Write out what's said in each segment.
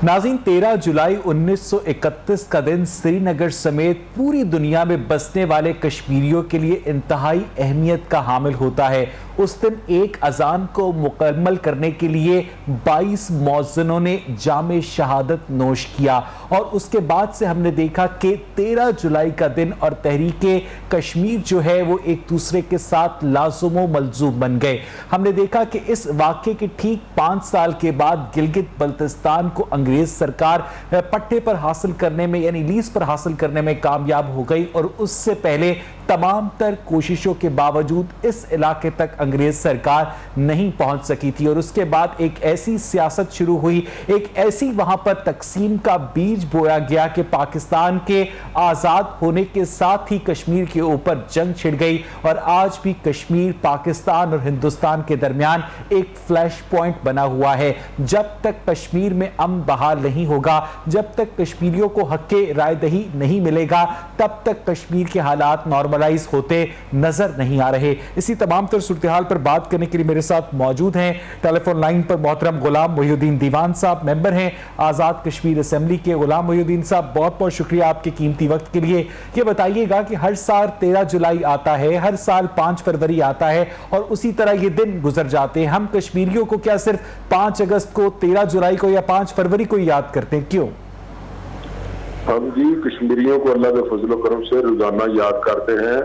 नाज़रीन, 13 जुलाई 1931 का दिन श्रीनगर समेत पूरी दुनिया में बसने वाले कश्मीरियों के लिए इंतहाई अहमियत का हामिल होता है। उस दिन एक अजान को मुकम्मल करने के लिए 22 मौज़िनों ने जामे शहादत नोश किया और उसके बाद से हमने देखा कि 13 जुलाई का दिन और तहरीके कश्मीर जो है वो एक दूसरे के साथ लाज़ुम मलज़ूम बन गए। हमने देखा कि इस वाक़े के ठीक 5 साल के बाद गिलगित बल्तिस्तान को अंग्रेज सरकार पट्टे पर हासिल करने में यानी लीज पर हासिल करने में कामयाब हो गई और उससे पहले तमाम तर कोशिशों के बावजूद इस इलाके तक अंग्रेज सरकार नहीं पहुंच सकी थी और उसके बाद एक ऐसी सियासत शुरू हुई, एक ऐसी वहां पर तकसीम का बीज बोया गया कि पाकिस्तान के आजाद होने के साथ ही कश्मीर के ऊपर जंग छिड़ गई और आज भी कश्मीर पाकिस्तान और हिंदुस्तान के दरमियान एक फ्लैश पॉइंट बना हुआ है। जब तक कश्मीर में अमन बहाल नहीं होगा, जब तक कश्मीरियों को हक़ रायदही नहीं मिलेगा, तब तक कश्मीर के हालात नॉर्मलाइज होते नजर नहीं आ रहे। इसी तमाम तर सूरत-ए-हाल पर बात करने के लिए मेरे साथ मौजूद हैं टेलीफोन लाइन पर मोहतरम गुलाम मोहिउद्दीन दीवान साहब, मेंबर हैं आजाद कश्मीर असेंबली के। गुलाम मोहिउद्दीन साहब, बहुत बहुत शुक्रिया आपके कीमती वक्त के लिए। ये बताइएगा कि हर साल 13 जुलाई आता है, हर साल 5 फरवरी आता है और उसी तरह ये दिन गुजर जाते हैं। हम कश्मीरियों को क्या सिर्फ 5 अगस्त को, 13 जुलाई को या 5 फरवरी को याद करते हैं, क्यों? हम जी कश्मीरियों को अल्लाह के फजल करम से रोजाना याद करते हैं।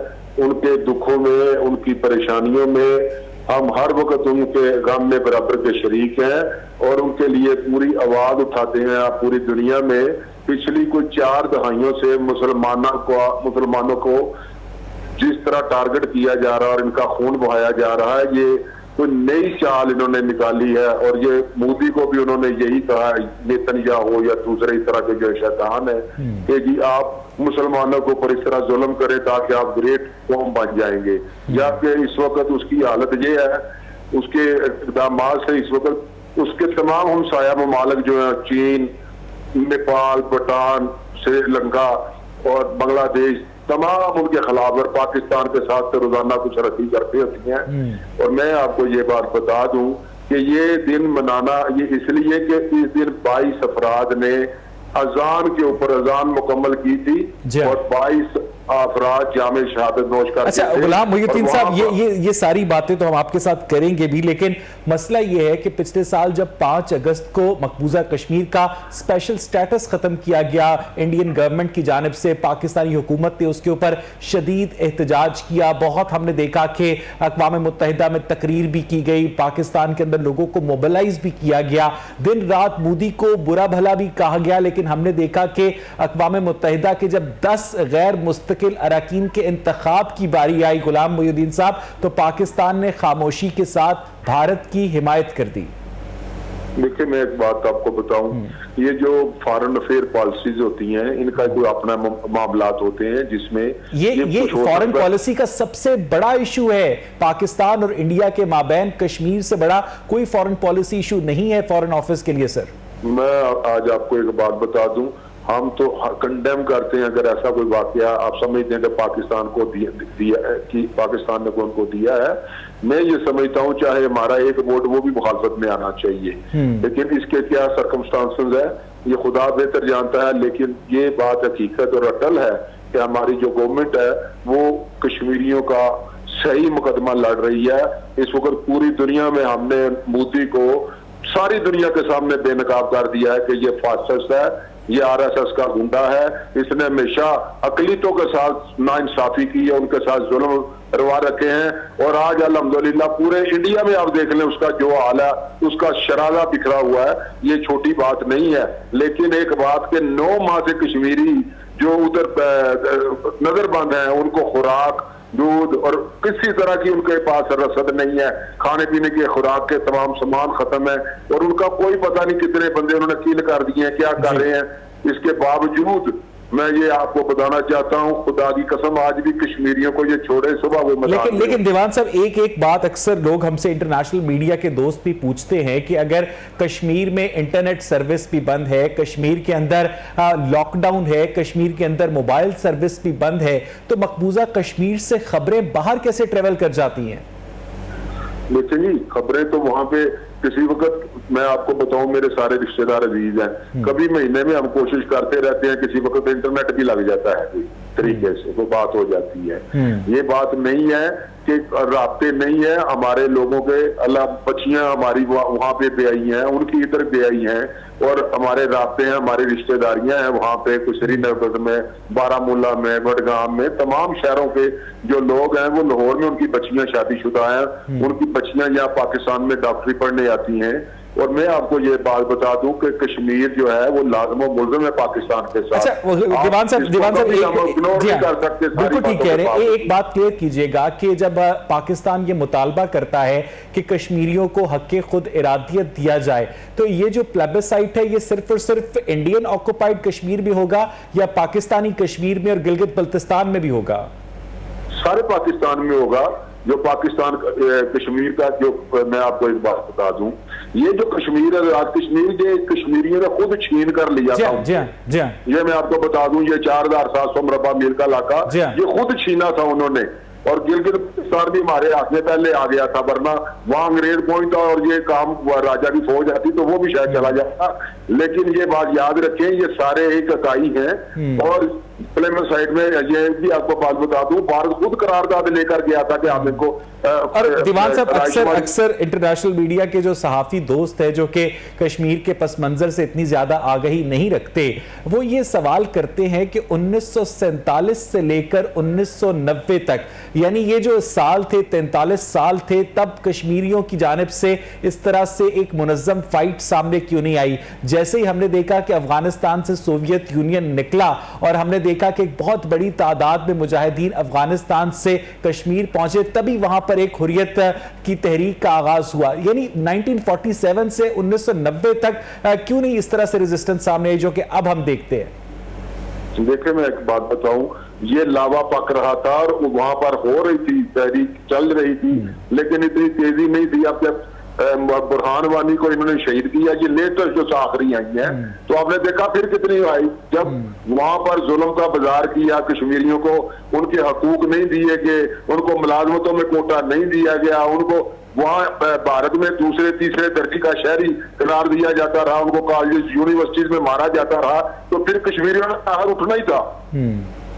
उनके दुखों में, उनकी परेशानियों में हम हर वक्त उनके गम में बराबर के शरीक हैं और उनके लिए पूरी आवाज उठाते हैं। आप पूरी दुनिया में पिछली कुछ 4 दहाइयों से मुसलमानों को जिस तरह टारगेट किया जा रहा है और इनका खून बहाया जा रहा है, ये कोई नई चाल इन्होंने निकाली है और ये मोदी को भी उन्होंने यही कहा, नेतन्याहू या दूसरे तरह के जो शैतान है कि जी आप मुसलमानों के ऊपर इस तरह जुल्म करें ताकि आप ग्रेट कौम बन जाएंगे। जबकि इस वक्त उसकी हालत ये है, उसके इक़दाम से इस वक्त उसके तमाम हमसाया ममालिक जो है, चीन, नेपाल, भूटान, श्रीलंका और बांग्लादेश, तमाम उनके खिलाफ और पाकिस्तान के साथ तो रोजाना कुछ रद्दी करते होती हैं। और मैं आपको ये बात बता दूं कि ये दिन मनाना ये इसलिए कि इस दिन 22 अफराद ने अजान के ऊपर अजान मुकम्मल की थी और 22 अफराद जामे शहादत नोश कर। अच्छा गुलाम मोहिउद्दीन साहब, ये सारी बातें तो हम आपके साथ करेंगे भी, लेकिन मसला ये है कि पिछले साल जब 5 अगस्त को मकबूजा कश्मीर का स्पेशल स्टेटस खत्म किया गया इंडियन गवर्नमेंट की जानिब से, पाकिस्तानी हुकूमत ने उसके ऊपर शदीद एहतजाज किया। बहुत हमने देखा कि अक़वाम मुत्तहिदा में तकरीर भी की गई, पाकिस्तान के अंदर लोगों को मोबिलाइज भी किया गया, दिन रात मोदी को बुरा भला भी कहा गया। लेकिन हमने देखा कि अक़वाम मुत्तहिदा के जब 10 गैर मुस्तकिल अरकान के इंतखाब की बारी आई गुलाम मोहिउद्दीन साहब, तो पाकिस्तान ने खामोशी के साथ भारत की हिमायत कर दी। देखिए, मैं एक बात आपको बताऊं, ये जो फॉरेन अफेयर पॉलिसीज होती हैं, इनका कोई अपना मामलात होते हैं जिसमें ये फॉरेन पॉलिसी का सबसे बड़ा इशू है। पाकिस्तान और इंडिया के माबैन कश्मीर से बड़ा कोई फॉरेन पॉलिसी इशू नहीं है फॉरेन ऑफिस के लिए। सर, मैं आज आपको एक बात बता दूं, हम तो कंडेम करते हैं अगर ऐसा कोई वाकया आप समझते हैं कि पाकिस्तान को दिया है कि पाकिस्तान ने उनको दिया है। मैं ये समझता हूँ चाहे हमारा एक वोट वो भी मुखालफत में आना चाहिए, लेकिन इसके क्या सर्कमस्टांसेस है ये खुदा बेहतर जानता है। लेकिन ये बात हकीकत और अटल है कि हमारी जो गवर्नमेंट है वो कश्मीरियों का सही मुकदमा लड़ रही है। इस वक्त पूरी दुनिया में हमने मोदी को सारी दुनिया के सामने बेनकाब कर दिया है कि ये फासिस्ट है, ये आरएसएस का गुंडा है, इसने हमेशा अकलीतों के साथ नाइंसाफी की है, उनके साथ जुल्म करवा रखे हैं। और आज अल्हम्दुलिल्लाह पूरे इंडिया में आप देख लें उसका जो हाल है, उसका शरारा बिखरा हुआ है। ये छोटी बात नहीं है, लेकिन एक बात के 9 माह से कश्मीरी जो उधर नजरबंद है, उनको खुराक, दूध और किसी तरह की उनके पास रसद नहीं है, खाने पीने की खुराक के तमाम सामान खत्म है और उनका कोई पता नहीं कितने बंदे उन्होंने किल कर दिए हैं, क्या कर रहे हैं। इसके बावजूद मैं ये आपको बताना चाहता हूँ, खुदा की कसम आज भी कश्मीरियों को ये छोड़े सुबह वो लेकिन दीवान साहब, एक बात अक्सर लोग हमसे इंटरनेशनल मीडिया के दोस्त भी पूछते हैं कि अगर कश्मीर में इंटरनेट सर्विस भी बंद है, कश्मीर के अंदर लॉकडाउन है, कश्मीर के अंदर मोबाइल सर्विस भी बंद है, तो मकबूजा कश्मीर से खबरें बाहर कैसे ट्रेवल कर जाती हैं? देखिए जी, खबरें तो वहां पे किसी वक्त, मैं आपको बताऊं, मेरे सारे रिश्तेदार अजीज हैं, कभी महीने में हम कोशिश करते रहते हैं, किसी वक्त इंटरनेट भी लग जाता है कोई तरीके से, वो बात हो जाती है। ये बात नहीं है कि रास्ते नहीं है हमारे लोगों के, अल्लाह बच्चियां हमारी वहां पे ब्याई हैं, उनकी इधर ब्याई हैं, और हमारे रास्ते हैं, हमारी रिश्तेदारियां हैं वहां पे, कुछ श्रीनगर में, बारामूला में, बडगाम में, तमाम शहरों के जो लोग हैं वो लाहौर में उनकी बच्चियां शादीशुदा हैं, उनकी बच्चियां यहाँ पाकिस्तान में डॉक्टरी पढ़ने आती हैं। और मैं आपको ये बात बता दूं कि कश्मीर जो है वो लाज़िम व मुल्ज़िम है पाकिस्तान के साथ। अच्छा दीवान साहब बिल्कुल ठीक कह रहे हैं। एक बात क्लियर कीजिएगा कि जब पाकिस्तान ये मुतालबा करता है कि कश्मीरियों को हक़ खुद इरादियत दिया जाए, तो ये जो प्लेबिसाइट है ये सिर्फ और सिर्फ इंडियन ऑक्युपाइड कश्मीर में होगा या पाकिस्तानी कश्मीर में और गिलगित बल्तिस्तान में भी होगा? सारे पाकिस्तान में होगा। जो पाकिस्तान कश्मीर का, जो मैं आपको एक बात बता दूं, ये जो कश्मीर है, आजाद कश्मीर, ये कश्मीरियों ने खुद छीन कर लिया था। ये मैं आपको बता दूं, ये 4700 मुरब्बा मील का इलाका ये खुद छीना था उन्होंने, और गिलगित बल्तिस्तान भी हमारे हाथ में पहले आ गया था, वरना वहां अंग्रेज पहुंच था और ये काम राजा की फौज आती तो वो भी शायद चला जाता। लेकिन ये बात याद रखें, ये सारे एक इकाई हैं। और प्लेबिसाइट में ये भी आपको बात बता दूं, भारत खुद करारदाद लेकर गया था कि आप इनको। और दीवान साहब अक्सर इंटरनेशनल मीडिया के जो सहाफी दोस्त है जो कि कश्मीर के पस मंजर से इतनी ज्यादा आगाही नहीं रखते, वो ये सवाल करते हैं कि 1947 से लेकर 1990 तक, यानी ये जो साल थे 43 साल थे, तब कश्मीरियों की जानिब से इस तरह से एक मुनज़्ज़म फाइट सामने क्यों नहीं आई? जैसे ही हमने देखा कि अफगानिस्तान से सोवियत यूनियन निकला और हमने देखा कि एक बहुत बड़ी तादाद में मुजाहिदीन अफगानिस्तान से कश्मीर पहुंचे, तभी वहां पर एक हुर्रियत की तहरीक का आगाज हुआ। यानी 1947 से 1990 तक क्यों नहीं इस तरह से रेजिस्टेंस सामने आई जो कि अब हम देखते हैं? देखिए, मैं एक बात बताऊं, ये लावा पक रहा था और वहां पर हो रही थी, तहरीक चल रही थी, लेकिन इतनी तेजी नहीं थी। अब जब बुरहान वानी को इन्होंने शहीद किया, ये लेटेस्ट जो आखिरी आई है, तो आपने देखा फिर कितनी आई, जब वहां पर जुल्म का बाजार किया, कश्मीरियों को उनके हकूक नहीं दिए गए, उनको मुलाजमतों में कोटा नहीं दिया गया, उनको वहां भारत में दूसरे तीसरे दर्जे का शहरी करार दिया जाता रहा, उनको कॉलेज यूनिवर्सिटीज में मारा जाता रहा, तो फिर कश्मीरियों ने बाहर उठना ही था।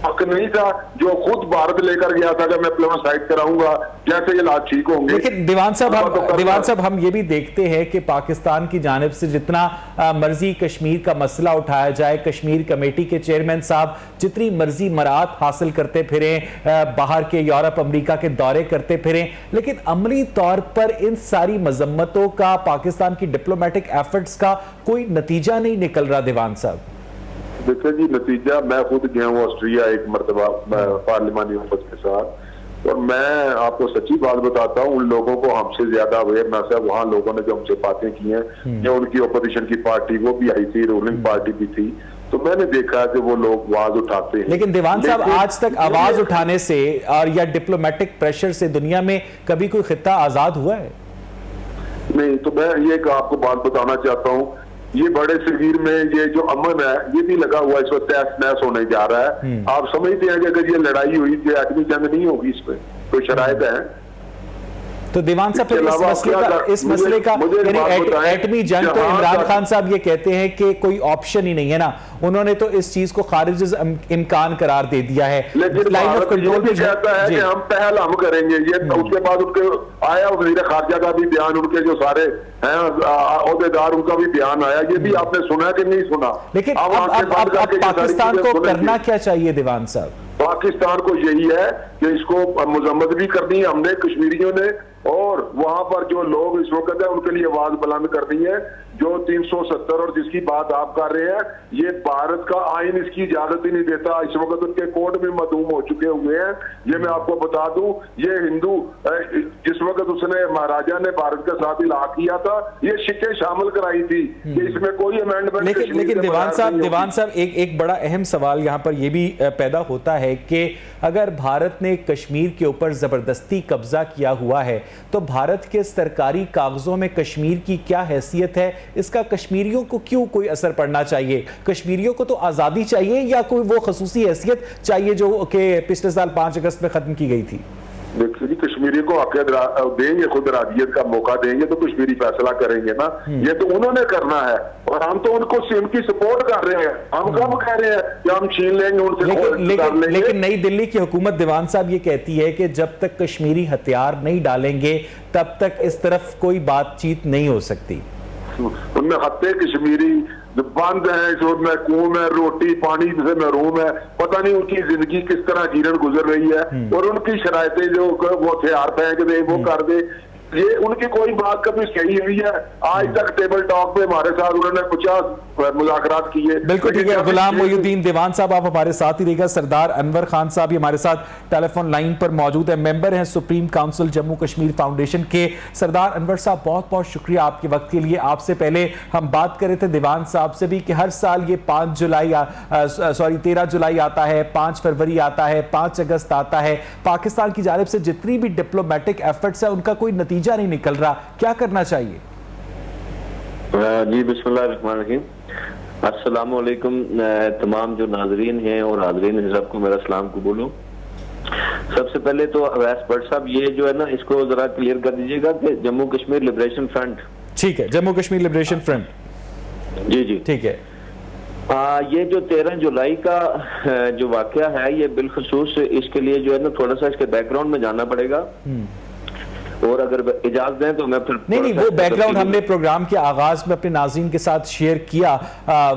हक नहीं था जो खुद भारत लेकर गया था कि मैं प्लेबिसाइट कराऊंगा, जैसे ये हालात ठीक होंगे। लेकिन दीवान साहब हम ये भी देखते हैं कि पाकिस्तान की जानिब से जितना मर्जी कश्मीर का मसला उठाया जाए, कश्मीर कमेटी के चेयरमैन साहब जितनी मर्जी मराहत हासिल करते फिरे, बाहर के यूरोप अमेरिका के दौरे करते फिरे, लेकिन अमली तौर पर इन सारी मजम्मतों का, पाकिस्तान की डिप्लोमेटिक एफर्ट्स का कोई नतीजा नहीं निकल रहा। दीवान साहब देखिए जी, नतीजा, मैं खुद गया हूँ ऑस्ट्रिया एक मरतबा पार्लिमानी वफद के साथ, और मैं आपको सच्ची बात बताता हूँ, उन लोगों को हमसे ज्यादा अवेयरनेस है। वहाँ लोगों ने जो हमसे बातें की हैं, जो उनकी ओपोजिशन की पार्टी वो भी आई थी, रूलिंग पार्टी भी थी, तो मैंने देखा कि वो लोग आवाज उठाते हैं। लेकिन दीवान साहब, आज तक आवाज उठाने से और या डिप्लोमेटिक प्रेशर से दुनिया में कभी कोई खित्ता आजाद हुआ है? नहीं। तो मैं ये आपको बात बताना चाहता हूँ, ये बड़े शरीर में ये जो अमन है ये भी लगा हुआ, इस वक्त तहस नहस होने जा रहा है। आप समझते हैं कि अगर ये लड़ाई हुई तो एटमी जंग नहीं होगी, इस पर कोई शरायत है? तो दीवान साहब इस मसले का यानी एटमी जंग, तो इमरान खान साहब ये कहते हैं कि कोई ऑप्शन ही नहीं है ना, उन्होंने तो इस चीज को खारिज इम्कान करार दे दिया है। लेकिन लाइन ऑफ कंट्रोल भी कहता है कि हम पहल हम करेंगे ये, उसके बाद उनके आया वज़ीर खारजा का भी बयान, उनके जो सारे हैं अहदेदार, उनका भी बयान आया, ये भी आपने सुना कि नहीं सुना? लेकिन अब पाकिस्तान को करना क्या चाहिए दीवान साहब? पाकिस्तान को यही है कि इसको मजम्मत भी करनी है हमने, कश्मीरियों ने, और वहां पर जो लोग इस वक्त है उनके लिए आवाज बुलंद करनी है। जो 370 और जिसकी बात आप कर रहे हैं, ये भारत का आइन इसकी इजाजत ही नहीं देता। इस वक्त उनके कोर्ट में मदूम हो चुके हुए हैं। ये मैं आपको बता दूं, ये हिंदू जिस वक्त उसने महाराजा ने भारत के साथ इलाहा किया था, ये शिक्के शामिल कराई थी कि इसमें कोई अमेंडमेंट। लेकिन दीवान साहब एक बड़ा अहम सवाल यहाँ पर यह भी पैदा होता है कि अगर भारत ने कश्मीर के ऊपर जबरदस्ती कब्जा किया हुआ है, तो भारत के सरकारी कागजों में कश्मीर की क्या हैसियत है, इसका कश्मीरियों को क्यों कोई असर पड़ना चाहिए? कश्मीरियों को तो आज़ादी चाहिए या कोई वो खसूसी हैसियत चाहिए जो कि पिछले साल 5 अगस्त में खत्म की गई थी? देखिए जी, कश्मीरी को आके देंगे, खुद राजियत का मौका देंगे तो कश्मीरी फैसला करेंगे ना। ये तो उन्होंने करना है और हम तो उनकी सपोर्ट कर रहे हैं। हम कब कह रहे हैं कि हम छीन लेंगे उनसे, लेकिन नई दिल्ली की हुकूमत दीवान साहब ये कहती है कि जब तक कश्मीरी हथियार नहीं डालेंगे तब तक इस तरफ कोई बातचीत नहीं हो सकती। उनमें हत्ते कश्मीरी बंद है, जो महकूम है, रोटी पानी से महरूम है, पता नहीं उनकी जिंदगी किस तरह जीवन गुजर रही है और उनकी शरायतें जो वो हथियार फेंक दे, वो कर दे, ये उनकी कोई बात कभी सही हुई है? आज तक टेबल टॉक पे हमारे साथ उन्होंने 50 मुज़ाकरात किए। बिल्कुल ठीक है, गुलाम मोइनुद्दीन दीवान साहब आप हमारे साथ ही रहेगा। सरदार अनवर खान साहब भी हमारे साथ टेलीफोन लाइन पर मौजूद है, मेंबर हैं supreme council Jammu Kashmir foundation के। सरदार अनवर साहब, बहुत बहुत शुक्रिया आपके वक्त के लिए। आपसे पहले हम बात कर रहे थे दीवान साहब से भी कि हर साल ये 13 जुलाई आता है, 5 फरवरी आता है, 5 अगस्त आता है, पाकिस्तान की जानिब से जितनी भी डिप्लोमेटिक एफर्ट्स है उनका कोई नतीजा नहीं निकल रहा, क्या करना चाहिए? जी बिस्मिल्लाहिर्रहमानिर्रहीम। अस्सलाम वालेकुम तमाम जो नाजरीन हैं और हाज़रीन हैं, सबको मेरा सलाम कबूल हो। सबसे पहले तो अवैस भट्ट साहब ये जो है ना, इसको जरा क्लियर कर दीजिएगा कि जम्मू कश्मीर लिबरेशन फ्रंट, ठीक है, जम्मू कश्मीर लिबरेशन फ्रंट, जी जी ठीक है। ये जो 13 जुलाई का जो वाकया है, ये बिलखसूस इसके लिए जो है ना थोड़ा सा इसके बैकग्राउंड में जाना पड़ेगा और अगर इजाजत दें तो मैं फिर नहीं वो बैकग्राउंड हमने प्रोग्राम के आगाज में अपने नाज़रीन के साथ शेयर किया,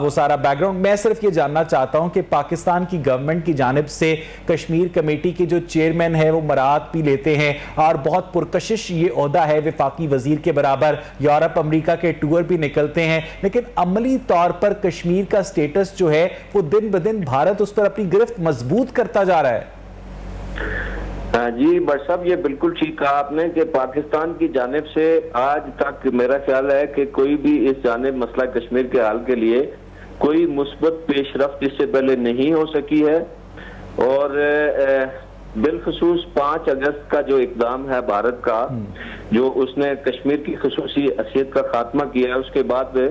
वो सारा बैकग्राउंड। मैं सिर्फ ये जानना चाहता हूं कि पाकिस्तान की गवर्नमेंट की जानिब से कश्मीर कमेटी के जो चेयरमैन है वो मराहत भी लेते हैं और बहुत पुरकशिश ये ओहदा है वफाकी वजीर के बराबर, यूरोप अमरीका के टूर भी निकलते हैं, लेकिन अमली तौर पर कश्मीर का स्टेटस जो है वो दिन ब दिन भारत उस पर अपनी गिरफ्त मजबूत करता जा रहा है। जी भट्ट साहब, ये बिल्कुल ठीक कहा आपने कि पाकिस्तान की जानिब से आज तक मेरा ख्याल है कि कोई भी इस जानिब मसला कश्मीर के हल के लिए कोई मुस्बत पेशरफ्त इससे पहले नहीं हो सकी है। और बिलखसूस 5 अगस्त का जो इकदाम है भारत का, जो उसने कश्मीर की खसूसी हैसियत का खात्मा किया है, उसके बाद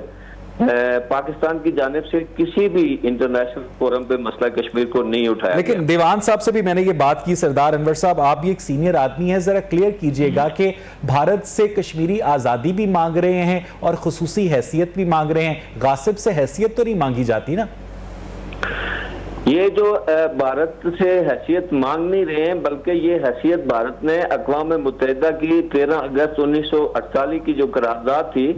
पाकिस्तान की जानिब से किसी भी इंटरनेशनल फोरम पे मसला कश्मीर को नहीं उठाया। लेकिन दीवान साहब से भी मैंने ये बात की। सरदार अनवर साहब, आप भी एक सीनियर आदमी हैं, जरा क्लियर कीजिएगा कि भारत से कश्मीरी आजादी भी मांग रहे हैं और खुसूसी हैसियत भी मांग रहे हैं, गासिब से हैसियत तो नहीं मांगी जाती ना? ये जो भारत से हैसियत मांग नहीं रहे हैं, बल्कि ये हैसियत भारत ने अक़वाम मुत्तहिदा की 13 अगस्त 1948 की जो करारदाद थी,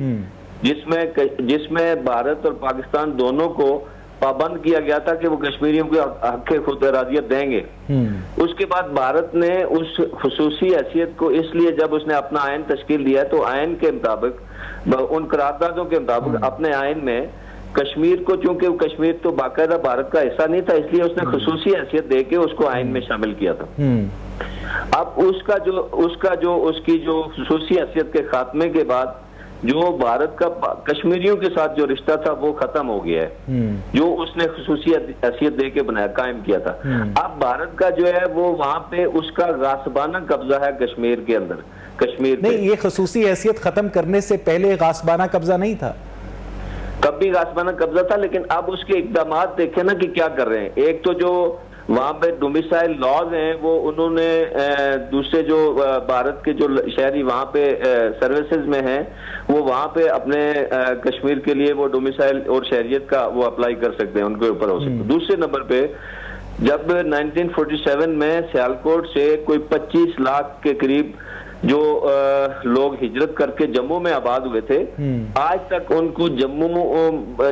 जिसमें भारत और पाकिस्तान दोनों को पाबंद किया गया था कि वो कश्मीरियों को हक़ खुद इरादियत देंगे। उसके बाद भारत ने उस खुसूसी हैसियत को इसलिए जब उसने अपना आयन तश्कील दिया तो आयन के मुताबिक, उन करारदादों के मुताबिक अपने आयन में कश्मीर को, चूंकि कश्मीर तो बाकायदा भारत का हिस्सा नहीं था, इसलिए उसने खुसूसी हैसियत दे के उसको आयन में शामिल किया था। अब उसकी जो खुसूसी हैसियत के खात्मे के बाद जो भारत का कश्मीरियों के साथ जो रिश्ता था वो खत्म हो गया है, जो उसने खुसूसी हैसियत दे के बनाया, कायम किया था। अब भारत का जो है वो वहां पे उसका गासबाना कब्जा है कश्मीर के अंदर। कश्मीर नहीं, ये खुसूसी हैसियत खत्म करने से पहले गासबाना कब्जा नहीं था? कब भी गासबाना कब्जा था, लेकिन अब उसके इकदाम देखे ना कि क्या कर रहे हैं। एक तो जो वहां पे डोमिसाइल लॉज हैं, वो उन्होंने दूसरे जो भारत के जो शहरी वहां पे सर्विसेज में हैं, वो वहां पे अपने कश्मीर के लिए वो डोमिसाइल और शहरियत का वो अप्लाई कर सकते हैं, उनके ऊपर हो सकते हैं। दूसरे नंबर पे जब 1947 में सियालकोट से कोई 25 लाख के करीब जो लोग हिजरत करके जम्मू में आबाद हुए थे, आज तक उनको जम्मू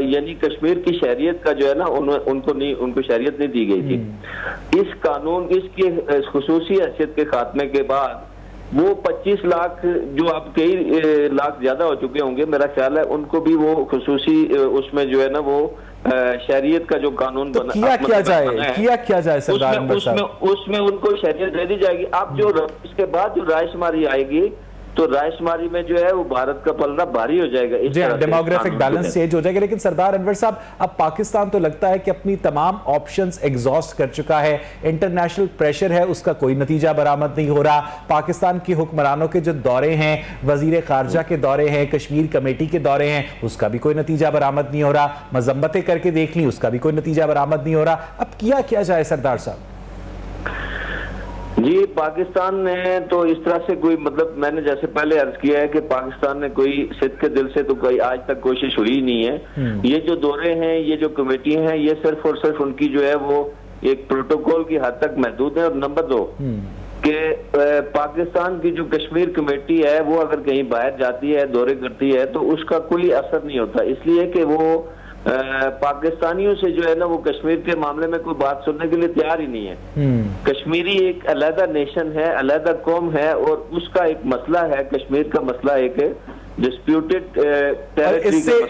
यानी कश्मीर की शहरियत का जो है ना उनको शहरियत नहीं दी गई थी। इस कानून इसकी खुसूसी हैसियत के खात्मे के बाद वो 25 लाख जो अब कई लाख ज्यादा हो चुके होंगे, मेरा ख्याल है उनको भी वो खुसूसी उसमें जो है ना वो शहरियत का जो कानून तो किया क्या जाए सरदार अनवर साहब? उसमें उनको शहरियत दे दी जाएगी। अब जो इसके बाद जो रायशुमारी आएगी तो रायशुमारी में जो है वो भारत का पलड़ा भारी हो जाएगा, डेमोग्राफिक बैलेंस चेंज हो जाएगा। लेकिन सरदार अनवर साहब, अब पाकिस्तान तो लगता है कि अपनी तमाम ऑप्शंस एग्जॉस्ट कर चुका है, इंटरनेशनल प्रेशर है, उसका कोई नतीजा बरामद नहीं हो रहा। पाकिस्तान की हुक्मरानों के जो दौरे हैं, वजीर खारजा के दौरे हैं, कश्मीर कमेटी के दौरे हैं, उसका भी कोई नतीजा बरामद नहीं हो रहा। मजम्मतें करके देख ली, उसका भी कोई नतीजा बरामद नहीं हो रहा। अब किया क्या जाए सरदार साहब? जी, पाकिस्तान ने तो इस तरह से कोई, मतलब मैंने जैसे पहले अर्ज किया है कि पाकिस्तान ने कोई सिद्ध के दिल से तो कोई आज तक कोशिश हुई नहीं है। ये जो दौरे हैं, ये जो कमेटी हैं, ये सिर्फ और सिर्फ उनकी जो है वो एक प्रोटोकॉल की हद तक महदूद है। और नंबर 2 कि पाकिस्तान की जो कश्मीर कमेटी है वो अगर कहीं बाहर जाती है, दौरे करती है, तो उसका कोई असर नहीं होता, इसलिए कि वो पाकिस्तानियों से जो है ना वो कश्मीर के मामले में कोई बात सुनने के लिए तैयार ही नहीं है। कश्मीरी एक अलहदा नेशन है, अलहदा कौम है, और उसका एक मसला है, कश्मीर का मसला एक डिस्प्यूटेड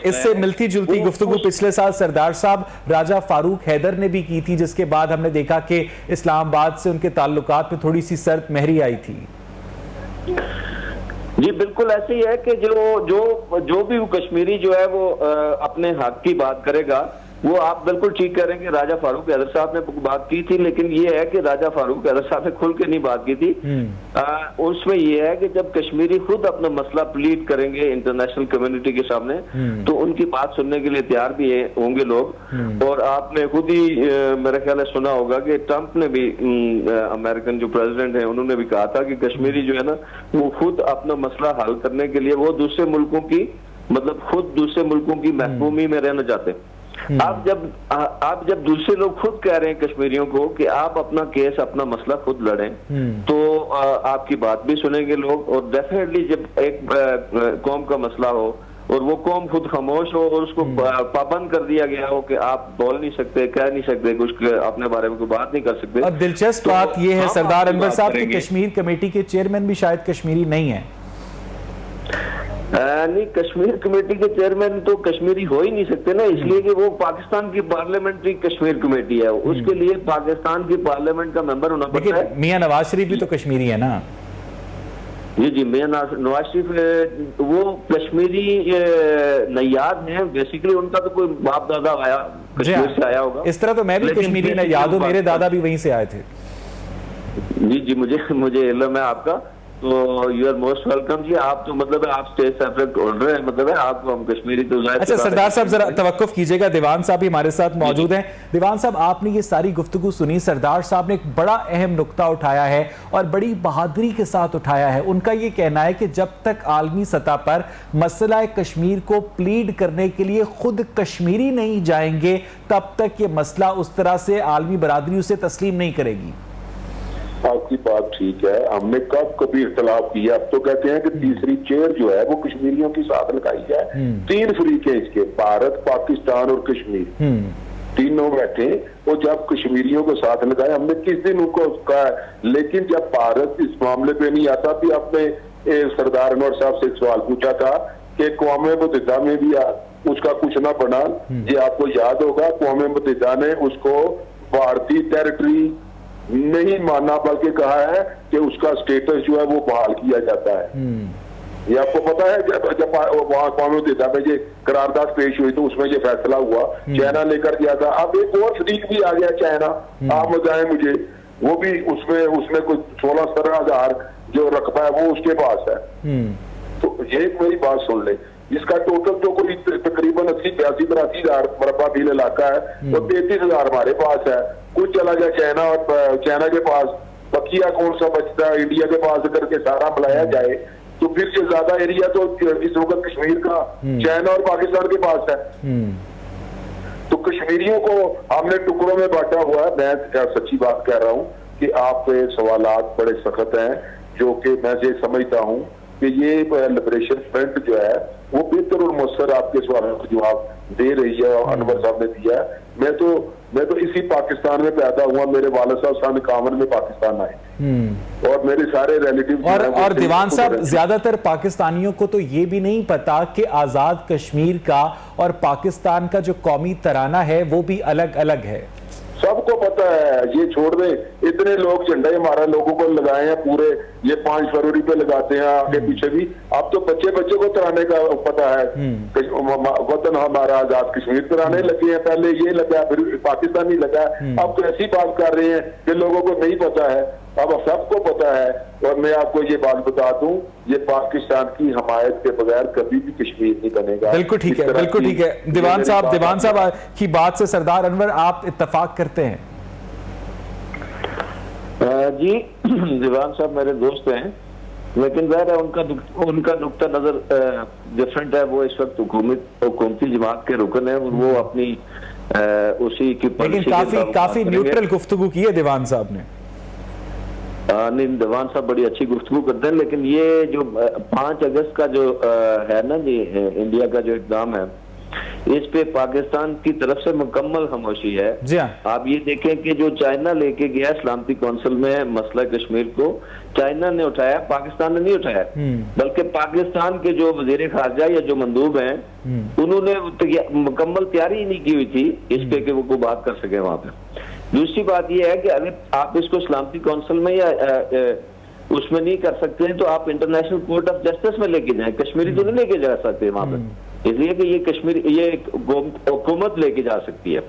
इससे मिलती जुलती गुफ्तगू पिछले साल सरदार साहब राजा फारूक हैदर ने भी की थी, जिसके बाद हमने देखा कि इस्लामाबाद से उनके ताल्लुकात में थोड़ी सी सर्द महरी आई थी। जी बिल्कुल ऐसे ही है कि जो भी वो कश्मीरी जो है वो अपने हक की बात करेगा, वो आप बिल्कुल ठीक कह रहे हैं कि राजा फारूक हैदर साहब ने बात की थी, लेकिन ये है कि राजा फारूक हैदर साहब ने खुल के नहीं बात की थी। उसमें ये है कि जब कश्मीरी खुद अपना मसला प्लीड करेंगे इंटरनेशनल कम्युनिटी के सामने, तो उनकी बात सुनने के लिए तैयार भी होंगे लोग। और आपने खुद ही मेरा ख्याल है सुना होगा कि ट्रंप ने भी, अमेरिकन जो प्रेसिडेंट है, उन्होंने भी कहा था कि कश्मीरी जो है ना वो खुद अपना मसला हल करने के लिए वो दूसरे मुल्कों की, मतलब खुद दूसरे मुल्कों की महबूमी में रहना चाहते हैं। आप जब दूसरे लोग खुद कह रहे हैं कश्मीरियों को कि आप अपना केस, अपना मसला खुद लड़ें, तो आपकी बात भी सुनेंगे लोग। और डेफिनेटली जब एक कौम का मसला हो और वो कौम खुद खामोश हो और उसको पाबंद कर दिया गया हो कि आप बोल नहीं सकते, कह नहीं सकते, कुछ अपने बारे में कोई बात नहीं कर सकते। और दिलचस्प बात यह है सरदार अनवर साहब की कश्मीर कमेटी के चेयरमैन भी शायद कश्मीरी नहीं है। नहीं, कश्मीर कमेटी के चेयरमैन तो कश्मीरी हो ही नहीं सकते ना, इसलिए कि वो पाकिस्तान की पार्लियामेंट्री कश्मीर कमेटी है, उसके लिए पाकिस्तान की पार्लियामेंट का मेंबर होना पड़ता है। मियां नवाज शरीफ भी तो कश्मीरी है ना? जी, मियां नवाज शरीफ वो कश्मीरी नैयाद हैं, बेसिकली उनका तो कोई बाप दादा आया कश्मीर से आया होगा। इस तरह तो मैं भी कश्मीरी नैयाद हूं, मेरे दादा भी वहीं से आए थे। जी, मुझे इल्म है आपका, तो यू आर मोस्ट वेलकम जी। आप तो मतलब आप स्टेट सेपरेट होल्डर हैं, मतलब है आप, हम कश्मीरी तो। अच्छा सरदार साहब जरा तवक्कुफ कीजिएगा, दीवान साहब भी हमारे साथ मौजूद हैं। दीवान साहब, आपने ये सारी गुफ्तगू सुनी, सरदार साहब ने एक बड़ा अहम नुक्ता उठाया है और बड़ी बहादुरी के साथ उठाया है। उनका ये कहना है कि जब तक आलमी सतह पर मसला कश्मीर को प्लीड करने के लिए खुद कश्मीरी नहीं जाएंगे, तब तक ये मसला उस तरह से आलमी बरादरी उसे तस्लीम नहीं करेगी। आपकी बात ठीक है, हमने कभी इख्तलाफ किया। अब तो कहते हैं कि तीसरी चेयर जो है वो कश्मीरियों के साथ लगाई है। 3 फरीके इसके, भारत, पाकिस्तान और कश्मीर, तीनों बैठे। और जब कश्मीरियों को साथ लगाए, हमने किस दिन उनको कहा, लेकिन जब भारत इस मामले पे नहीं आता, भी आपने सरदार अनवर साहब से एक सवाल पूछा था कि कौमे मुत्तहिदा में भी उसका कुछ ना बना। ये आपको याद होगा, कौमे मुत्तहिदा ने उसको भारतीय टेरिटरी नहीं माना, बल्कि कहा है कि उसका स्टेटस जो है वो बहाल किया जाता है। ये आपको पता है, जब वहां कौम मुत्तहिदा में ये करारदाद पेश हुई तो उसमें ये फैसला हुआ, चाइना लेकर गया था। अब एक और फरीक भी आ गया, चाइना, आप बताएं मुझे, वो भी उसमें कुछ 16-17 हजार जो रकबा है वो उसके पास है। तो ये मेरी बात सुन ले, इसका टोटल तो कोई तकरीबन 80-82-83 हजार मरबा मील इलाका है, और 33 हजार हमारे पास है। कुछ चला गया चाइना, और चाइना के पास बकिया कौन सा बचता है इंडिया के पास करके सारा मिलाया जाए, तो फिर से ज्यादा एरिया तो इस वक्त कश्मीर का चाइना और पाकिस्तान के पास है। तो कश्मीरियों को हमने टुकड़ों में बांटा हुआ है। मैं सच्ची बात कह रहा हूँ कि आपके सवालात बड़े सख्त हैं, जो कि मैं ये समझता हूँ कि ये लिबरेशन फ्रंट जो है वो बेहतर और मौसर आपके सवालों का जवाब दे रही है, और अनवर साहब ने दिया है। मैं तो इसी पाकिस्तान में पैदा हुआ, मेरे वालिद साहब सन 51 में पाकिस्तान आए, और मेरे सारे रिलेटिव। और दीवान साहब, ज्यादातर पाकिस्तानियों को तो ये भी नहीं पता कि आजाद कश्मीर का और पाकिस्तान का जो कौमी तराना है वो भी अलग अलग है। सबको पता है, ये छोड़ दे, इतने लोग झंडा हमारा लोगों को लगाए हैं पूरे, ये 5 फरवरी पे लगाते हैं, आगे पीछे भी। अब तो बच्चे को तराने का पता है, वतन हमारा आजाद कश्मीर तराने लगे हैं, पहले ये लगा, फिर पाकिस्तानी लगा। अब तो ऐसी बात कर रहे हैं कि लोगों को नहीं पता है, अब सबको पता है। और मैं आपको ये बात बता दूं, ये पाकिस्तान की हमायत के बगैर कभी भी कश्मीर नहीं बनेगा। बिल्कुल ठीक है, बिल्कुल ठीक है। दीवान साहब की बात से सरदार अनवर आप इत्तफाक करते हैं? जी दीवान साहब मेरे दोस्त हैं, लेकिन ज़ाहिर है उनका नुक्ता नजर डिफरेंट है। वो इस वक्त हुकूमती जमात के रुकन है और वो अपनी उसी की लेकिन काफी न्यूट्रल गुफ्तगू की है दीवान साहब ने। नहीं, दीवान साहब बड़ी अच्छी गुफ्तगू करते हैं, लेकिन ये जो 5 अगस्त का जो है ना जी, इंडिया का जो इक़दाम है, इस पे पाकिस्तान की तरफ से मुकम्मल खामोशी है। जी हाँ। आप ये देखें कि जो चाइना लेके गया सलामती कौंसिल में मसला कश्मीर को, चाइना ने उठाया, पाकिस्तान ने नहीं उठाया, बल्कि पाकिस्तान के जो वजीर खारजा या जो मंदूब हैं उन्होंने मुकम्मल तैयारी ही नहीं की हुई थी इस पे कि वो कोई बात कर सके वहां पे। दूसरी बात यह है कि अगर आप इसको सलामती कौंसिल में या उसमें नहीं कर सकते हैं तो आप इंटरनेशनल कोर्ट ऑफ जस्टिस में लेके जाएं। कश्मीरी तो नहीं लेके जा सकते वहां पे, इसलिए कि ये कश्मीर ये हुकूमत लेके जा सकती है।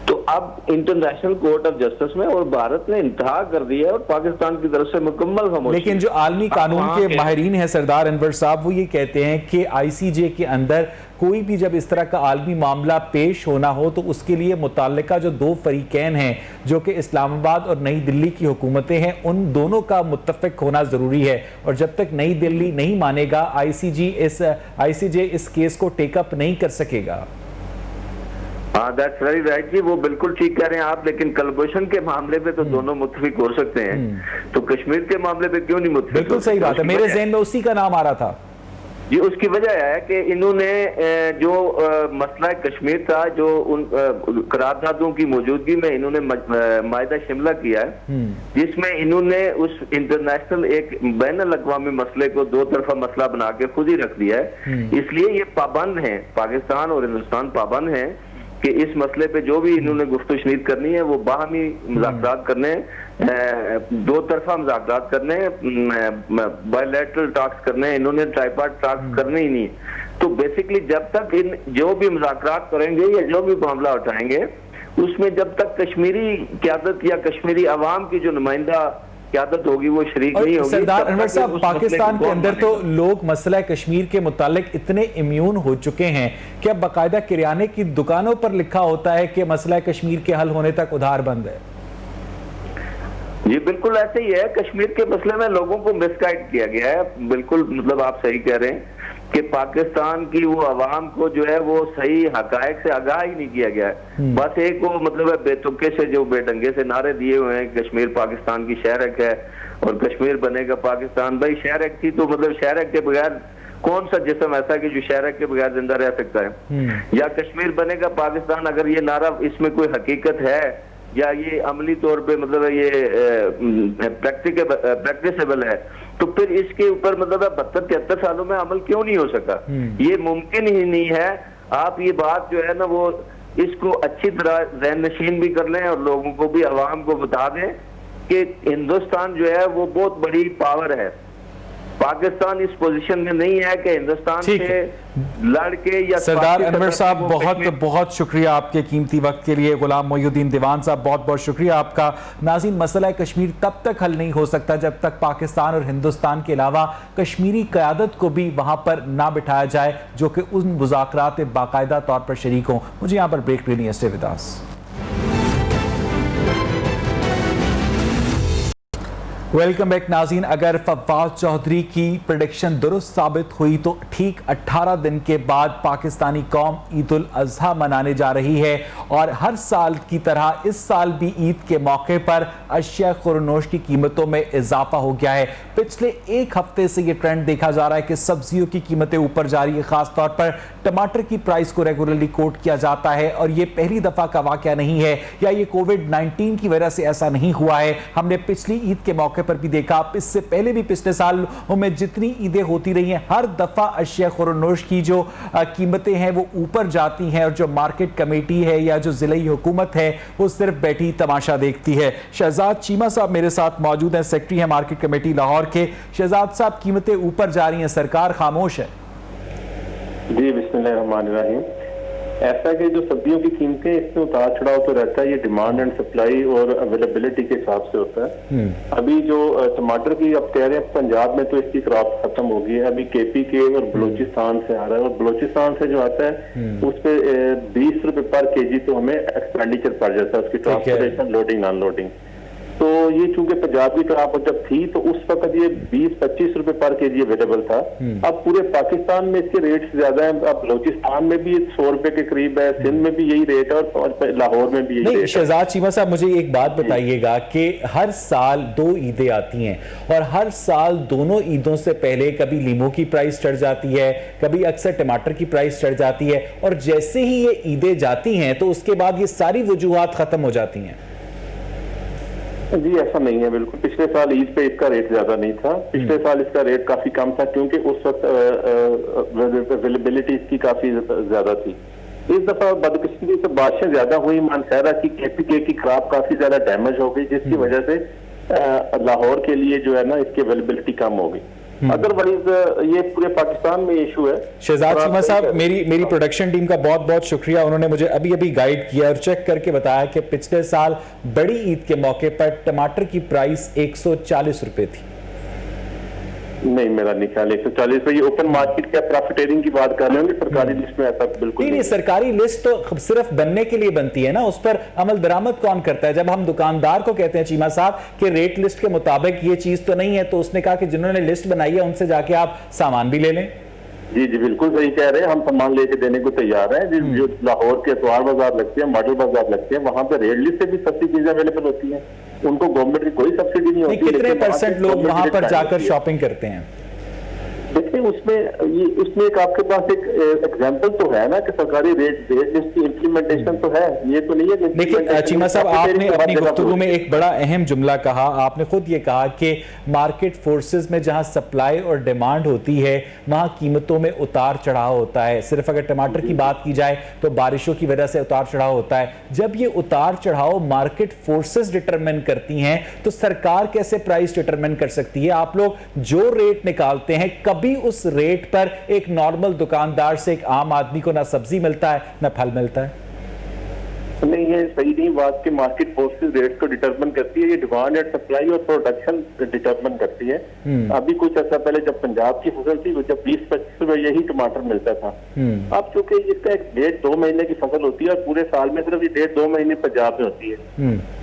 तो अब इंटरनेशनल कोर्ट ऑफ जस्टिस में, और भारत ने इंतहा कर दिया है और पाकिस्तान की तरफ से मुकम्मल खामोशी। लेकिन जो आलमी कानून के माहिरीन हैं सरदार अनवर साहब, वो ये कहते हैं कि आईसीजे के अंदर कोई भी जब इस तरह का आलमी मामला पेश होना हो तो उसके लिए मुताल्लिका जो 2 फरीकैन हैं, जो कि इस्लामाबाद और नई दिल्ली की हुकूमतें हैं, उन दोनों का मुत्तफिक होना जरूरी है। और जब तक नई दिल्ली नहीं मानेगा, आईसीजे इस केस को टेकअप नहीं कर सकेगा। हाँ, दैट्स वेरी राइट जी, वो बिल्कुल ठीक कह रहे हैं आप। लेकिन कुलभूषण के मामले पे तो दोनों मुत्तफिक हो सकते हैं, तो कश्मीर के मामले पे क्यों नहीं मुत्तफिक? बिल्कुल सही बात है, मेरे ज़हन में उसी का नाम आ रहा था जी। उसकी वजह है कि इन्होंने जो मसला कश्मीर था, जो उन करारदादों की मौजूदगी में इन्होंने मायदा शिमला किया है, जिसमें इन्होंने उस इंटरनेशनल एक बैन अल-अक़वामी मसले को 2 तरफा मसला बना के खुद ही रख दिया है। इसलिए ये पाबंद हैं, पाकिस्तान और हिंदुस्तान पाबंद हैं कि इस मसले पे जो भी इन्होंने गुफ्तगू करनी है वो बाहमी मुज़ाकरात करने, 2 तरफा मुज़ाकरात करने, बायलैटरल टॉक्स करने, इन्होंने ट्राइपार्ट टॉक्स करने ही नहीं। तो बेसिकली जब तक इन जो भी मुज़ाकरात करेंगे या जो भी मामला उठाएंगे, उसमें जब तक कश्मीरी क़यादत या कश्मीरी अवाम की जो नुमाइंदा क़यादत होगी वो शरीक नहीं होगी। सरदार अनवर साहब, पाकिस्तान के अंदर तो लोग मसला कश्मीर के मुतालिक इतने इम्यून हो चुके हैं कि अब बाकायदा किराने की दुकानों पर लिखा होता है कि मसला कश्मीर के हल होने तक उधार बंद है। जी बिल्कुल ऐसे ही है। कश्मीर के मसले में लोगों को मिसगाइड किया गया है। बिल्कुल, मतलब आप सही कह रहे हैं कि पाकिस्तान की वो अवाम को जो है वो सही हकायक से आगाह ही नहीं किया गया है। बस एक वो मतलब है बेतुके से जो बेढंगे से नारे दिए हुए हैं, कश्मीर पाकिस्तान की शहरक है और कश्मीर बनेगा पाकिस्तान। भाई शहरक थी तो मतलब शहरक के बगैर कौन सा जिस्म ऐसा कि जो शहरक के बगैर जिंदा रह सकता है? या कश्मीर बनेगा पाकिस्तान, अगर ये नारा इसमें कोई हकीकत है या ये अमली तौर पे मतलब ये प्रैक्टिसेबल है, तो फिर इसके ऊपर मतलब 72-73 सालों में अमल क्यों नहीं हो सका? ये मुमकिन ही नहीं है। आप ये बात जो है ना वो इसको अच्छी तरह ज़हन नशीन भी कर लें और लोगों को भी, अवाम को बता दें कि हिंदुस्तान जो है वो बहुत बड़ी पावर है। पाकिस्तान इस पोजीशन में नहीं है कि हिंदुस्तान से लड़के या। सरदार अनवर साहब, बहुत बहुत शुक्रिया आपके कीमती वक्त के लिए। गुलाम मोइनुद्दीन दीवान साहब, बहुत बहुत शुक्रिया आपका। नाज़रीन, मसला कश्मीर तब तक हल नहीं हो सकता जब तक पाकिस्तान और हिंदुस्तान के अलावा कश्मीरी क़यादत को भी वहां पर ना बिठाया जाए जो कि उन मुज़ाकरात में बाकायदा तौर पर शरीक हों। मुझे यहाँ पर ब्रेक लेनी है। Stay with us. Welcome back नाज़रीन। अगर फवाद चौधरी की प्रेडिक्शन दुरुस्त साबित हुई तो ठीक 18 दिन के बाद पाकिस्तानी कौम ईद उल अज़हा मनाने जा रही है और हर साल की तरह इस साल भी ईद के मौके पर अशिया खुरनोश की कीमतों में इजाफा हो गया है। पिछले 1 हफ्ते से ये ट्रेंड देखा जा रहा है कि सब्जियों की कीमतें ऊपर जा रही है। खासतौर पर टमाटर की प्राइस को रेगुलरली कोट किया जाता है और ये पहली दफा का वाकया नहीं है या ये कोविड-19 की वजह से ऐसा नहीं हुआ है। हमने पिछली ईद के मौके पर भी देखा, इससे पहले भी पिछले सालों में जितनी ईदें होती रही हैं, हर दफा अशिया खुरनोश की जो कीमतें हैं वो ऊपर जाती हैं और जो मार्केट कमेटी है या जो जिले हुकूमत है वो सिर्फ बैठी तमाशा देखती है। शहजाद चीमा साहब मेरे साथ मौजूद हैं, सेक्रेटरी है मार्केट कमेटी लाहौर के। शहजाद साहब, कीमतें ऊपर जा रही हैं, सरकार खामोश है। जी बिस्मिल्लाहिर्रहमानिर्रहीम। ऐसा कि जो सब्जियों की कीमतें, इसमें उतार चढ़ाव तो रहता है, ये डिमांड एंड सप्लाई और अवेलेबिलिटी के हिसाब से होता है। अभी जो टमाटर की आप कह रहे हैं पंजाब में तो इसकी क्रॉप खत्म हो गई है, अभी केपी के और बलूचिस्तान से आ रहा है और बलूचिस्तान से जो आता है उस पे 20 रुपए पर केजी तो हमें एक्सपेंडिचर पड़ जाता है, उसकी ट्रांसपोर्टेशन, लोडिंग अनलोडिंग। तो ये चूंकि पंजाब की क्रॉप जब थी तो उस वक्त ये 20-25 रुपए पर केजी अवेलेबल था। अब पूरे पाकिस्तान में इसके रेट्स ज्यादा हैं। अब बलोचिस्तान में भी 100 रुपए के करीब है, सिंध में भी यही रेट है और लाहौर में भी यही रेट है। शहजाद चीमा साहब, मुझे एक बात बताइएगा कि हर साल 2 ईदें आती हैं और हर साल दोनों ईदों से पहले कभी लीमों की प्राइस चढ़ जाती है, कभी अक्सर टमाटर की प्राइस चढ़ जाती है, और जैसे ही ये ईदें जाती हैं तो उसके बाद ये सारी वजूहात खत्म हो जाती हैं। जी ऐसा नहीं है बिल्कुल। पिछले साल ईद पे इसका रेट ज्यादा नहीं था, पिछले साल इसका रेट काफी कम था क्योंकि उस वक्त अवेलेबिलिटी इसकी काफी ज्यादा थी। इस दफा बदकिस्मती से बारिशें ज्यादा हुई, मानसहरा की KPK की क्रॉप काफी ज्यादा डैमेज हो गई, जिसकी वजह से लाहौर के लिए जो है ना इसकी अवेलेबिलिटी कम हो गई। अदरवाइज ये पूरे पाकिस्तान में इशू है। शहजाद चीमा साहब, मेरी प्रोडक्शन टीम का बहुत बहुत शुक्रिया, उन्होंने मुझे अभी अभी गाइड किया और चेक करके बताया कि पिछले साल बड़ी ईद के मौके पर टमाटर की प्राइस 140 रुपए थी। नहीं, मेरा नहीं ख्याल 140 पे। ये ओपन मार्केट का प्रॉफिटेरिंग की बात कर रहे होंगे, सरकारी लिस्ट में ऐसा बिल्कुल नहीं। सरकारी लिस्ट तो सिर्फ बनने के लिए बनती है ना, उस पर अमल दरामद कौन करता है? जब हम दुकानदार को कहते हैं चीमा साहब कि रेट लिस्ट के मुताबिक ये चीज तो नहीं है, तो उसने कहा कि जिन्होंने लिस्ट बनाई है उनसे जाके आप सामान भी ले लें। जी बिल्कुल सही कह रहे हैं, हम सामान लेके देने को तैयार हैं। जो लाहौर के एतवार बाजार लगते हैं, मॉडल बाजार लगते हैं, वहां पे रेट लिस्ट से भी सस्ती चीजें अवेलेबल होती हैं। उनको गवर्नमेंट की कोई सब्सिडी नहीं होती। कितने % लोग वहां पर जाकर शॉपिंग करते हैं? देखिए उसमें एक आपके पास एक एग्जांपल तो है ना कि सरकारी रेट लिस्ट की इम्प्लीमेंटेशन तो है, ये तो नहीं है। लेकिन चीमा साहब, आपने अपनी गुफ्तगू में एक बड़ा अहम जुमला कहा। आपने खुद ये कहा कि मार्केट फोर्सेस में जहां सप्लाई और डिमांड होती है वहां कीमतों में उतार चढ़ाव होता है। सिर्फ अगर टमाटर की बात की जाए तो बारिशों की वजह से उतार चढ़ाव होता है। जब ये उतार चढ़ाव मार्केट फोर्सेस डिटरमिन करती हैं तो सरकार कैसे प्राइस डिटरमिन कर सकती है? आप लोग जो रेट निकालते हैं, कभी उस रेट पर एक नॉर्मल दुकानदार से एक आम आदमी को ना सब्जी मिलता है ना फल मिलता है। नहीं, ये सही नहीं बात कि मार्केट फोर्सेस रेट को डिटरमिन करती है। ये डिमांड एंड सप्लाई और प्रोडक्शन डिटरमिन करती है। अभी कुछ अर्सा पहले जब पंजाब की फसल थी, जब 20-25 रुपए यही टमाटर मिलता था। अब चूंकि इसका एक 1.5-2 महीने की फसल होती है और पूरे साल में सिर्फ 1.5-2 महीने पंजाब में होती है,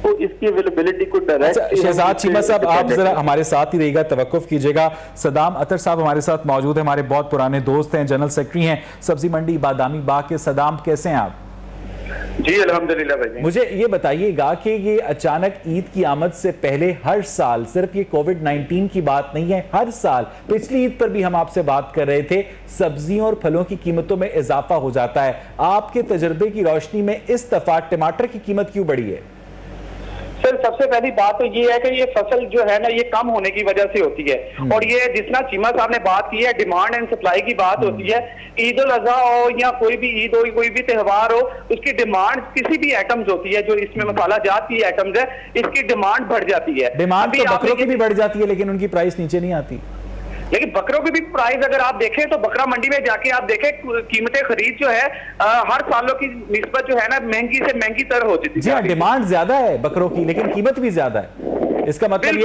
तो इसकी अवेलेबिलिटी को डायरेक्ट। शहजाद चीमा साहब, आप जरा हमारे साथ ही रहिएगा, तवक्कुफ कीजिएगा। सदाम अतर साहब हमारे साथ मौजूद है, हमारे बहुत पुराने दोस्त हैं, जनरल सेक्रेटरी हैं सब्जी मंडी बादामी बाग के। सदाम, कैसे हैं आप? जी अल्हम्दुलिल्लाह भाई। मुझे ये बताइएगा कि ये अचानक ईद की आमद से पहले हर साल, सिर्फ ये कोविड-19 की बात नहीं है, हर साल पिछली ईद पर भी हम आपसे बात कर रहे थे, सब्जियों और फलों की कीमतों में इजाफा हो जाता है। आपके तजर्बे की रोशनी में इस दफा टमाटर की कीमत क्यों बढ़ी है? सर, सबसे पहली बात तो ये है कि ये फसल जो है ना ये कम होने की वजह से होती है, और ये जितना चीमा साहब ने बात की है, डिमांड एंड सप्लाई की बात होती है। ईद उल अजहा हो या कोई भी ईद हो, कोई भी त्योहार हो, उसकी डिमांड किसी भी आइटम्स होती है, जो इसमें मसाला जात की आइटम्स है, इसकी डिमांड बढ़ जाती है। डिमांड तो बकरों की भी बढ़ जाती है लेकिन उनकी प्राइस नीचे नहीं आती। लेकिन बकरों की भी प्राइस अगर आप देखें तो बकरा मंडी में जाके आप देखें, कीमतें खरीद जो है हर सालों की निस्बत जो है ना महंगी से महंगी तर हो जाती है। डिमांड ज्यादा है बकरों की लेकिन कीमत भी ज्यादा है। इसका मतलब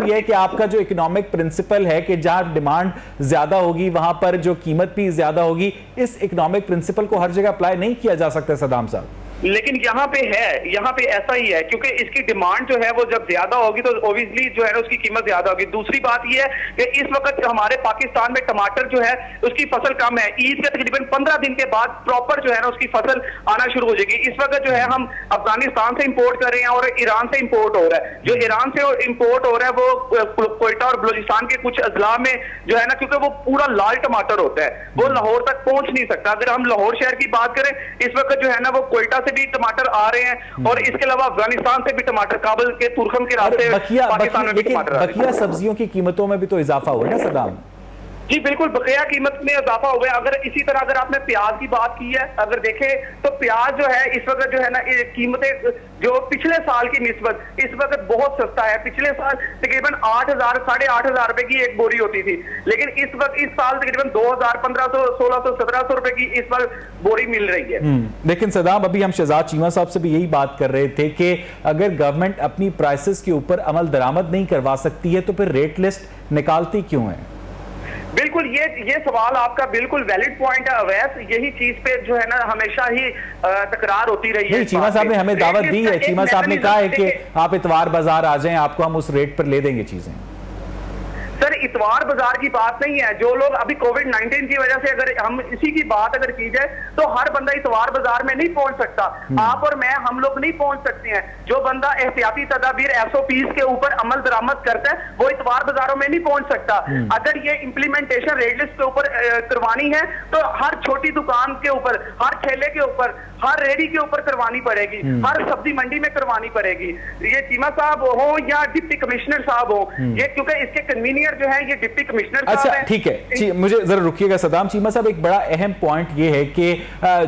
ये है कि आपका जो इकोनॉमिक प्रिंसिपल है कि जहां डिमांड ज्यादा होगी वहां पर जो कीमत भी ज्यादा होगी, इस इकोनॉमिक प्रिंसिपल को हर जगह अप्लाई नहीं किया जा सकता सदाम साहब। लेकिन यहाँ पे ऐसा ही है, क्योंकि इसकी डिमांड जो है वो जब ज्यादा होगी तो ऑब्वियसली जो है ना उसकी कीमत ज्यादा होगी। दूसरी बात ये है कि इस वक्त हमारे पाकिस्तान में टमाटर जो है उसकी फसल कम है। ईद के तकरीबन 15 दिन के बाद प्रॉपर जो है ना उसकी फसल आना शुरू हो जाएगी। इस वक्त जो है हम अफगानिस्तान से इंपोर्ट कर रहे हैं और ईरान से इंपोर्ट हो रहा है। जो ईरान से इंपोर्ट हो रहा है वो कोयटा और बलूचिस्तान के कुछ अजला में जो है ना, क्योंकि वो पूरा लाल टमाटर होता है, वो लाहौर तक पहुंच नहीं सकता। अगर हम लाहौर शहर की बात करें, इस वक्त जो है ना वो कोयटा भी टमाटर आ रहे हैं और इसके अलावा अफगानिस्तान से भी टमाटर, काबुल के तुरखम के रास्ते पाकिस्तान में भी टमाटर आ रहे हैं। बकिया सब्जियों की कीमतों में भी तो इजाफा हुआ है ना सदाम? जी बिल्कुल, बकाया कीमत में इजाफा हो गया। अगर इसी तरह अगर आपने प्याज की बात की है, अगर देखें तो प्याज जो है इस वक्त जो है ना कीमतें जो पिछले साल की निस्बत इस वक्त बहुत सस्ता है। पिछले साल तकरीबन 8,000 साढ़े 8,000 रुपए की एक बोरी होती थी, लेकिन इस वक्त इस साल तकरीबन 2,000 1,500 1,600 1,700 रुपए की इस वक्त बोरी मिल रही है। लेकिन सदाम, अभी हम शहजाद चीमा साहब से भी यही बात कर रहे थे कि अगर गवर्नमेंट अपनी प्राइसेस के ऊपर अमल दरामद नहीं करवा सकती है तो फिर रेट लिस्ट निकालती क्यों है? बिल्कुल, ये सवाल आपका बिल्कुल वैलिड पॉइंट है अवैस। यही चीज पे जो है ना हमेशा ही तकरार होती रही है। चीमा साहब ने हमें दावत दी है, चीमा साहब ने कहा है कि आप इतवार बाजार आ जाएं, आपको हम उस रेट पर ले देंगे चीजें। सर, इतवार बाजार की बात नहीं है। जो लोग अभी कोविड-19 की वजह से, अगर हम इसी की बात अगर की जाए तो हर बंदा इतवार बाजार में नहीं पहुंच सकता। आप और मैं, हम लोग नहीं पहुंच सकते हैं। जो बंदा एहतियाती तदाबीर SOPs के ऊपर अमल दरामद करता है वो इतवार बाजारों में नहीं पहुंच सकता। अगर ये इंप्लीमेंटेशन रेट लिस्ट के ऊपर करवानी है तो हर छोटी दुकान के ऊपर, हर ठेले के ऊपर, हर रेडी के ऊपर करवानी पड़ेगी, हर सब्जी मंडी में करवानी पड़ेगी। ये चीमा साहब हो या डिप्टी कमिश्नर साहब हो, ये क्योंकि इसके कन्वीनियर जो है ये डिप्टी कमिश्नर साहब अच्छा हैं। ठीक है, मुझे जरा रुकिएगा सदाम। चीमा साहब, एक बड़ा अहम पॉइंट ये है कि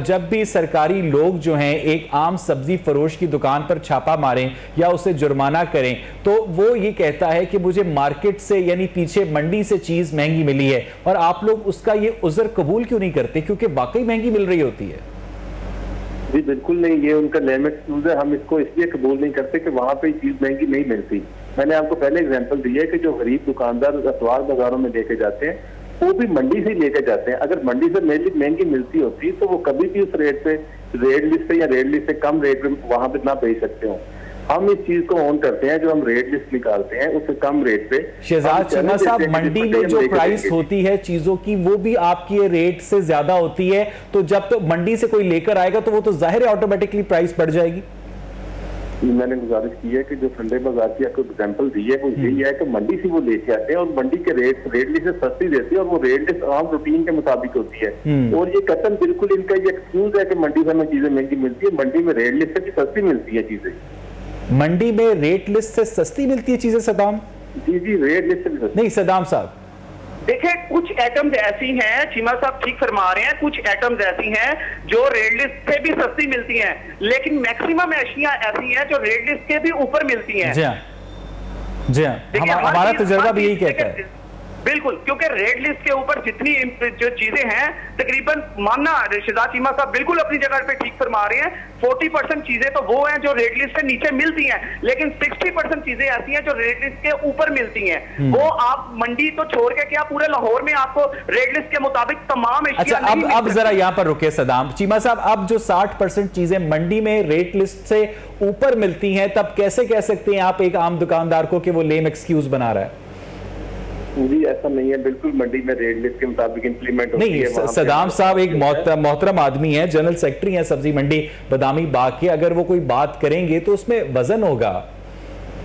जब भी सरकारी लोग जो हैं एक आम सब्जी फरोश की दुकान पर छापा मारें या उसे जुर्माना करें तो वो ये कहता है कि मुझे मार्केट से यानी पीछे मंडी से चीज महंगी मिली है, और आप लोग उसका ये उज़्र कबूल क्यों नहीं करते, क्योंकि वाकई महंगी मिल रही होती है। जी बिल्कुल नहीं, ये उनका लेम एक्सक्यूज है। हम इसको इसलिए कबूल नहीं करते कि वहाँ पे चीज महंगी नहीं मिलती। मैंने आपको पहले एग्जांपल दी है कि जो गरीब दुकानदार अतवार बाजारों में लेके जाते हैं वो भी मंडी से लेके जाते हैं। अगर मंडी से महंगी मिलती होती तो वो कभी भी उस रेट पे, रेट लिस्ट से या रेट लिस्ट से कम रेट पे वहां पे ना बेच सकते हो। हम इस चीज को ऑन करते हैं, जो हम रेट लिस्ट निकालते हैं उससे कम रेट पे। शहजाद चीमा साहब, मंडी में जो प्राइस होती है चीजों की वो भी आपकी रेट से ज्यादा होती है, तो जब तो मंडी से कोई लेकर आएगा तो वो तो जाहिर है ऑटोमेटिकली प्राइस बढ़ जाएगी। मैंने गुजारिश की है कि जो संडे बाजार की आपको एग्जाम्पल दी है वो यही है कि मंडी से वो लेके आते हैं और मंडी के रेट लिस्ट से सस्ती देती है और वो रेट लिस्ट आम रूटीन के मुताबिक होती है। और ये कतन बिल्कुल इनका ये एक्सक्यूज है कि मंडी से हमें चीजें महंगी मिलती है, मंडी में रेट लिस्ट से भी सस्ती मिलती है चीजें। मंडी में रेट लिस्ट से सस्ती मिलती है चीजें सदाम? जी रेट लिस्ट से भी सस्ती। नहीं सदाम साहब, देखिए, कुछ आइटम्स ऐसी हैं, चीमा साहब ठीक फरमा रहे हैं, कुछ आइटम्स ऐसी हैं जो रेड लिस्ट से भी सस्ती मिलती हैं, लेकिन मैक्सिमम अशिया ऐसी हैं जो रेड लिस्ट के भी ऊपर मिलती हैं। जी हाँ, जी हाँ, हमारा तजुर्बा भी यही कहता है। बिल्कुल, क्योंकि रेड लिस्ट के ऊपर जितनी जो चीजें हैं तकरीबन, मानना शहजाद चीमा साहब बिल्कुल अपनी जगह पे ठीक फरमा रहे हैं, 40% चीजें तो वो हैं जो रेड लिस्ट से नीचे मिलती हैं, लेकिन 60% चीजें ऐसी हैं जो रेड लिस्ट के ऊपर मिलती हैं। वो आप मंडी तो छोड़ के क्या पूरे लाहौर में आपको रेड लिस्ट के मुताबिक तमाम अच्छा, अब जरा यहाँ पर रुके सदाम। चीमा साहब, अब जो 60% चीजें मंडी में रेट लिस्ट से ऊपर मिलती हैं, तब कैसे कह सकते हैं आप एक आम दुकानदार को कि वो लेम एक्सक्यूज बना रहा है? जी ऐसा नहीं है, बिल्कुल मंडी में रेट लिस्ट के मुताबिक इंप्लीमेंट होती है। नहीं, सदाम साहब एक मोहतरम आदमी है, जनरल सेक्रेटरी हैं सब्जी मंडी बदामी बाग के, अगर वो कोई बात करेंगे तो उसमें वजन होगा।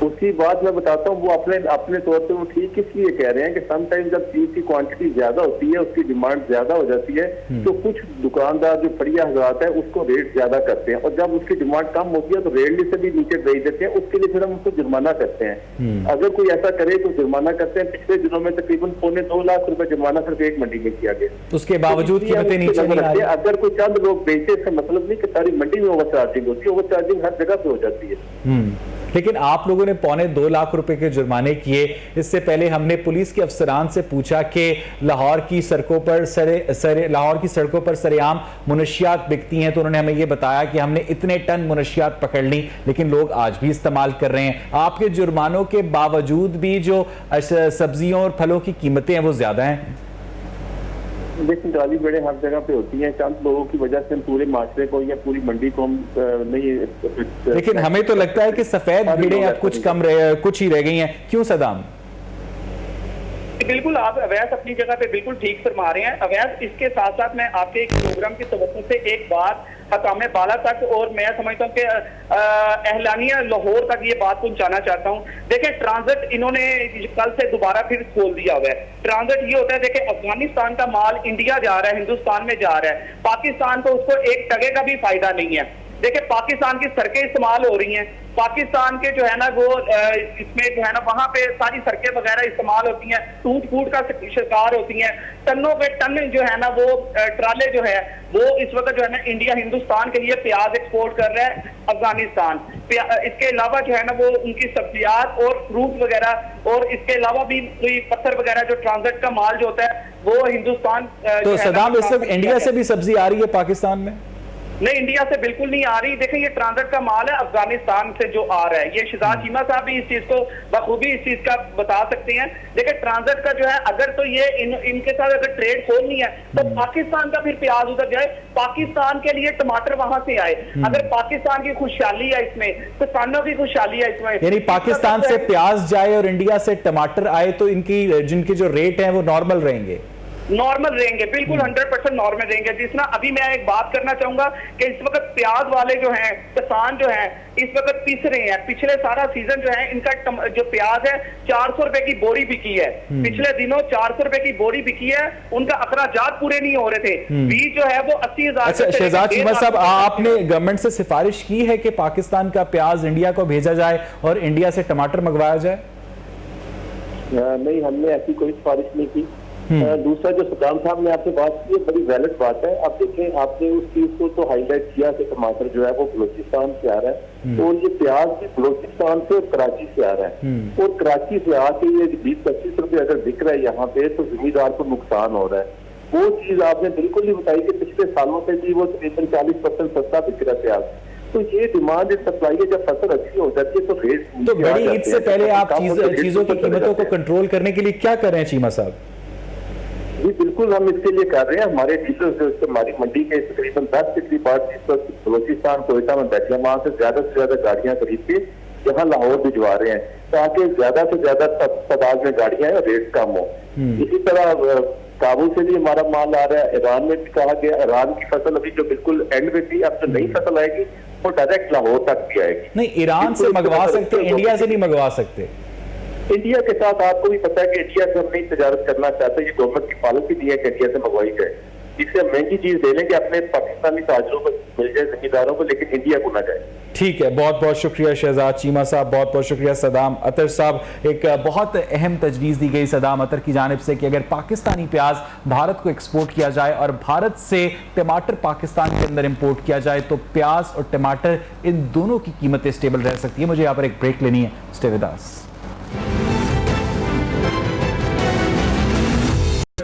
उसकी बात मैं बताता हूँ, वो अपने तौर पे वो ठीक इसलिए कह रहे हैं कि समटाइम जब चीज की क्वांटिटी ज्यादा होती है, उसकी डिमांड ज्यादा हो जाती है, तो कुछ दुकानदार जो फड़िया हजरात है उसको रेट ज्यादा करते हैं, और जब उसकी डिमांड कम होती है तो रेट लिस्ट से भी नीचे भेज देते हैं। उसके लिए फिर हम उसको जुर्माना करते हैं। अगर कोई ऐसा करे तो जुर्माना करते हैं। पिछले दिनों में तकरीबन 2.25 लाख रुपए जुर्माना सिर्फ एक मंडी में किया गया, उसके बावजूद कीमतें नीचे नहीं आ रही। अगर कोई चंद लोग बेचे, इसका मतलब नहीं कि सारी मंडी में ओवर चार्जिंग होती है, ओवर चार्जिंग हर जगह पे हो जाती है। लेकिन आप लोगों ने 2.25 लाख रुपए के जुर्माने किए। इससे पहले हमने पुलिस के अफसरान से पूछा कि लाहौर की सड़कों पर सरेआम मुनशियात बिकती हैं, तो उन्होंने हमें यह बताया कि हमने इतने टन मुनशियात पकड़ ली, लेकिन लोग आज भी इस्तेमाल कर रहे हैं। आपके जुर्मानों के बावजूद भी जो सब्जियों और फलों की कीमतें हैं वो ज्यादा हैं। देखिए, गाली बेड़े हर जगह पे होती हैं, चंद लोगों की वजह से हम पूरे माशरे को या पूरी मंडी को हम नहीं। लेकिन हमें तो लगता है कि सफेद भीड़ें अब कुछ ही रह गई हैं, क्यों सदाम? बिल्कुल, आप अवैस अपनी जगह पे बिल्कुल ठीक फरमा रहे हैं अवैस। इसके साथ साथ मैं आपके एक प्रोग्राम की तवज्जो से एक बात हकामे बाला तक, और मैं समझता हूँ कि एहलानिया लाहौर तक ये बात पहुंचाना चाहता हूँ। देखिए, ट्रांजिट इन्होंने कल से दोबारा फिर खोल दिया हुआ है। ट्रांजिट ये होता है, देखिए अफगानिस्तान का माल इंडिया जा रहा है, हिंदुस्तान में जा रहा है, पाकिस्तान को उसको एक टके का भी फायदा नहीं है। देखिए, पाकिस्तान की सड़कें इस्तेमाल हो रही हैं, पाकिस्तान के जो है ना वो इसमें जो है ना वहां पे सारी सड़कें वगैरह इस्तेमाल होती हैं, टूट फूट का शिकार होती हैं, टनों पे टन जो है ना वो ट्राले जो है वो इस वक्त जो है ना इंडिया हिंदुस्तान के लिए प्याज एक्सपोर्ट कर रहा है अफगानिस्तान। इसके अलावा जो है ना वो उनकी सब्जियात और फ्रूट वगैरह, और इसके अलावा भी कोई पत्थर वगैरह जो ट्रांजिट का माल जो होता है वो हिंदुस्तान। तो सदाम, इस वक्त इंडिया से भी सब्जी आ रही है पाकिस्तान में? नहीं, इंडिया से बिल्कुल नहीं आ रही। देखिए, ये ट्रांजिट का माल है अफगानिस्तान से जो आ रहा है। ये शहजाद चीमा साहब भी इस चीज को बखूबी इस चीज का बता सकते हैं। देखिए, ट्रांजिट का जो है, अगर तो ये इनके साथ अगर ट्रेड खोलनी है तो पाकिस्तान का फिर प्याज उधर जाए, पाकिस्तान के लिए टमाटर वहां से आए। अगर पाकिस्तान की खुशहाली है इसमें, किसानों की खुशहाली है इसमें, यानी पाकिस्तान से प्याज जाए और इंडिया से टमाटर आए तो इनकी जिनके जो रेट हैं वो नॉर्मल रहेंगे, नॉर्मल रहेंगे, बिल्कुल 100% नॉर्मल रहेंगे। जिस ना अभी मैं एक बात करना चाहूंगा कि इस वक्त प्याज वाले जो हैं, किसान जो हैं, इस वक्त पिस रहे हैं। पिछले सारा सीजन जो है इनका जो प्याज है 400 रुपए की बोरी बिकी है। पिछले दिनों 400 रुपए की बोरी बिकी है। उनका अखराजात पूरे नहीं हो रहे थे। बीज जो है वो 80,000। अच्छा शहजाद चीमा साहब, आपने गवर्नमेंट से सिफारिश की है कि पाकिस्तान का प्याज इंडिया को भेजा जाए और इंडिया से टमाटर मंगवाया जाए? नहीं, हमने ऐसी कोई सिफारिश नहीं की। दूसरा, जो सद्दाम साहब ने आपसे बात की है, बड़ी वैलिड बात है। अब देखें, आपने उस चीज को तो हाईलाइट किया कि टमाटर जो है वो बलोचिस्तान से आ रहा है और ये प्याज भी बलोचिस्तान से और कराची से आ रहा है। और कराची से आके ये 20-25 रुपए अगर बिक रहा है यहाँ पे, तो जमींदार को नुकसान हो रहा है। वो चीज आपने बिल्कुल नहीं बताई कि पिछले सालों से भी वो तकरीबन 40% सस्ता बिक रहा है प्याज। तो ये डिमांड एंड सप्लाई है, जब फसल अच्छी हो जाती है तो रेट, तो बड़ी ईद से पहले आप चीजों की कीमतों को कंट्रोल करने के लिए क्या कर रहे हैं चीमा साहब? जी बिल्कुल, हम इसके लिए कर रहे हैं। हमारे डीलर्स जो हमारी मंडी के तकरीबन 10 से 20 बलोचिस्तान कोयटा में बैठे हैं, वहां से ज्यादा गाड़ियां खरीद के यहाँ लाहौर भिजवा रहे हैं ताकि ज्यादा से ज्यादा तादाद में गाड़ियां हैं और रेट कम हो। इसी तरह काबुल से भी हमारा माल आ रहा है। ईरान में भी कहा गया, ईरान की फसल अभी जो बिल्कुल एंड में थी, अब जो नई फसल आएगी वो डायरेक्ट लाहौर तक भी आएगी। नहीं, ईरान से मंगवा सकते, इंडिया से नहीं मंगवा सकते। इंडिया के साथ आपको भी पता है कि इंडिया से हम नहीं तजारत करना चाहते। ये गवर्नमेंट की पॉलिसी नहीं है कि इंडिया से मंगवाई जाए। इससे हम महंगी चीज दे लें कि अपने पाकिस्तानी ताजरों को मिल जाए, जमींदारों को, लेकिन इंडिया को ना जाए। ठीक है, बहुत बहुत शुक्रिया शहजाद चीमा साहब, बहुत बहुत शुक्रिया सदाम अतर साहब। एक बहुत अहम तजवीज़ दी गई सदाम अतर की जानिब से कि अगर पाकिस्तानी प्याज भारत को एक्सपोर्ट किया जाए और भारत से टमाटर पाकिस्तान के अंदर इंपोर्ट किया जाए तो प्याज और टमाटर इन दोनों की कीमतें स्टेबल रह सकती है। मुझे यहाँ पर एक ब्रेक लेनी है। Stay with us.